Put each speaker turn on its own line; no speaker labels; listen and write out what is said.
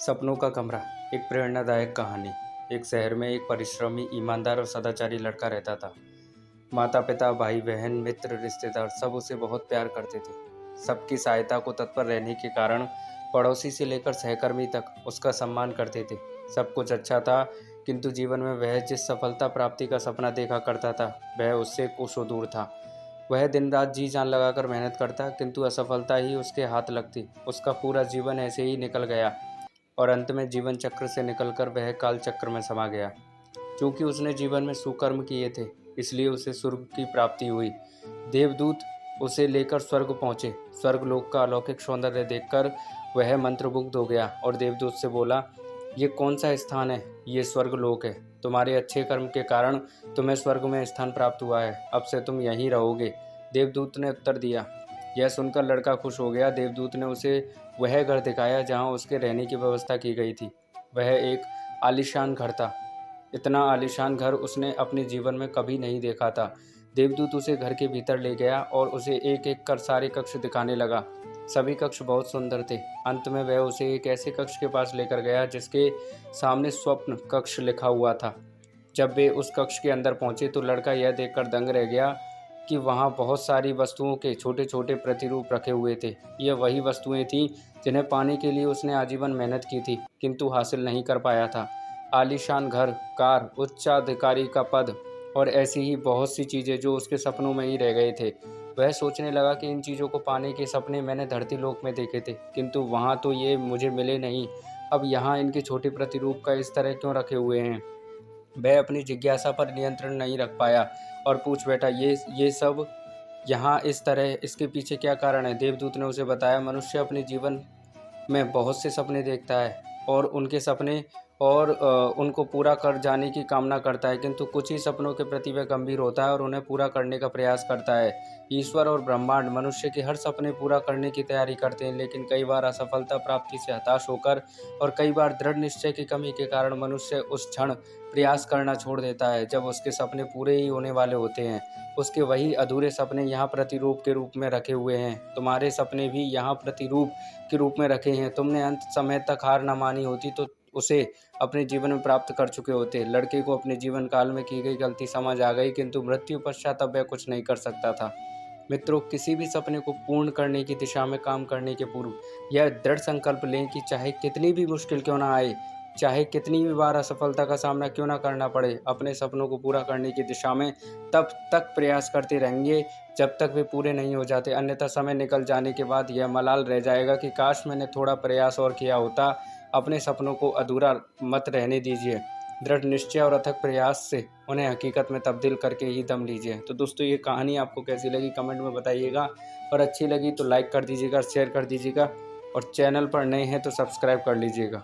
सपनों का कमरा। एक प्रेरणादायक कहानी। एक शहर में एक परिश्रमी, ईमानदार और सदाचारी लड़का रहता था। माता पिता, भाई बहन, मित्र, रिश्तेदार सब उसे बहुत प्यार करते थे। सबकी सहायता को तत्पर रहने के कारण पड़ोसी से लेकर सहकर्मी तक उसका सम्मान करते थे। सब कुछ अच्छा था, किंतु जीवन में वह जिस सफलता प्राप्ति का सपना देखा करता था वह उससे कोसों दूर था। वह दिन रात जी जान लगाकर मेहनत करता, किंतु असफलता ही उसके हाथ लगती। उसका पूरा जीवन ऐसे ही निकल गया और अंत में जीवन चक्र से निकलकर वह काल चक्र में समा गया। चूंकि उसने जीवन में सुकर्म किए थे, इसलिए उसे स्वर्ग की प्राप्ति हुई। देवदूत उसे लेकर स्वर्ग पहुँचे। स्वर्गलोक का अलौकिक सौंदर्य देखकर वह मंत्रमुग्ध हो गया और देवदूत से बोला, ये कौन सा स्थान है? ये स्वर्गलोक है। तुम्हारे अच्छे कर्म के कारण तुम्हें स्वर्ग में स्थान प्राप्त हुआ है। अब से तुम यहीं रहोगे। देवदूत ने उत्तर दिया। यह सुनकर लड़का खुश हो गया। देवदूत ने उसे वह घर दिखाया जहाँ उसके रहने की व्यवस्था की गई थी। वह एक आलीशान घर था। इतना आलीशान घर उसने अपने जीवन में कभी नहीं देखा था। देवदूत उसे घर के भीतर ले गया और उसे एक एक कर सारे कक्ष दिखाने लगा। सभी कक्ष बहुत सुंदर थे। अंत में वह उसे एक ऐसे कक्ष के पास लेकर गया जिसके सामने स्वप्न कक्ष लिखा हुआ था। जब वे उस कक्ष के अंदर पहुंचे तो लड़का यह देखकर दंग रह गया कि वहां बहुत सारी वस्तुओं के छोटे छोटे प्रतिरूप रखे हुए थे। ये वही वस्तुएं थीं जिन्हें पाने के लिए उसने आजीवन मेहनत की थी, किंतु हासिल नहीं कर पाया था। आलीशान घर, कार, उच्चाधिकारी का पद और ऐसी ही बहुत सी चीज़ें जो उसके सपनों में ही रह गए थे। वह सोचने लगा कि इन चीज़ों को पाने के सपने मैंने धरती लोक में देखे थे, किंतु वहाँ तो ये मुझे मिले नहीं। अब यहाँ इनके छोटे प्रतिरूप का इस तरह क्यों रखे हुए हैं? वह अपनी जिज्ञासा पर नियंत्रण नहीं रख पाया और पूछ बैठा, ये सब यहाँ इस तरह, इसके पीछे क्या कारण है? देवदूत ने उसे बताया, मनुष्य अपने जीवन में बहुत से सपने देखता है और उनको पूरा कर जाने की कामना करता है, किंतु कुछ ही सपनों के प्रति वह गंभीर होता है और उन्हें पूरा करने का प्रयास करता है। ईश्वर और ब्रह्मांड मनुष्य के हर सपने पूरा करने की तैयारी करते हैं, लेकिन कई बार असफलता प्राप्ति से हताश होकर और कई बार दृढ़ निश्चय की कमी के कारण मनुष्य उस क्षण प्रयास करना छोड़ देता है जब उसके सपने पूरे ही होने वाले होते हैं। उसके वही अधूरे सपने यहाँ प्रतिरूप के रूप में रखे हुए हैं। तुम्हारे सपने भी यहाँ प्रतिरूप के रूप में रखे हैं। तुमने अंत समय तक हार न मानी होती तो उसे अपने जीवन में प्राप्त कर चुके होते। लड़के को अपने जीवन काल में की गई गलती समझ आ गई, किंतु मृत्यु पश्चात अब वह कुछ नहीं कर सकता था। मित्रों, किसी भी सपने को पूर्ण करने की दिशा में काम करने के पूर्व यह दृढ़ संकल्प लें कि चाहे कितनी भी मुश्किल क्यों ना आए, चाहे कितनी भी बार असफलता का सामना क्यों ना करना पड़े, अपने सपनों को पूरा करने की दिशा में तब तक प्रयास करते रहेंगे जब तक वे पूरे नहीं हो जाते। अन्यथा समय निकल जाने के बाद यह मलाल रह जाएगा कि काश मैंने थोड़ा प्रयास और किया होता। अपने सपनों को अधूरा मत रहने दीजिए। दृढ़ निश्चय और अथक प्रयास से उन्हें हकीकत में तब्दील करके ही दम लीजिए। तो दोस्तों, ये कहानी आपको कैसी लगी कमेंट में बताइएगा, और अच्छी लगी तो लाइक कर दीजिएगा, शेयर कर दीजिएगा, और चैनल पर नए हैं तो सब्सक्राइब कर लीजिएगा।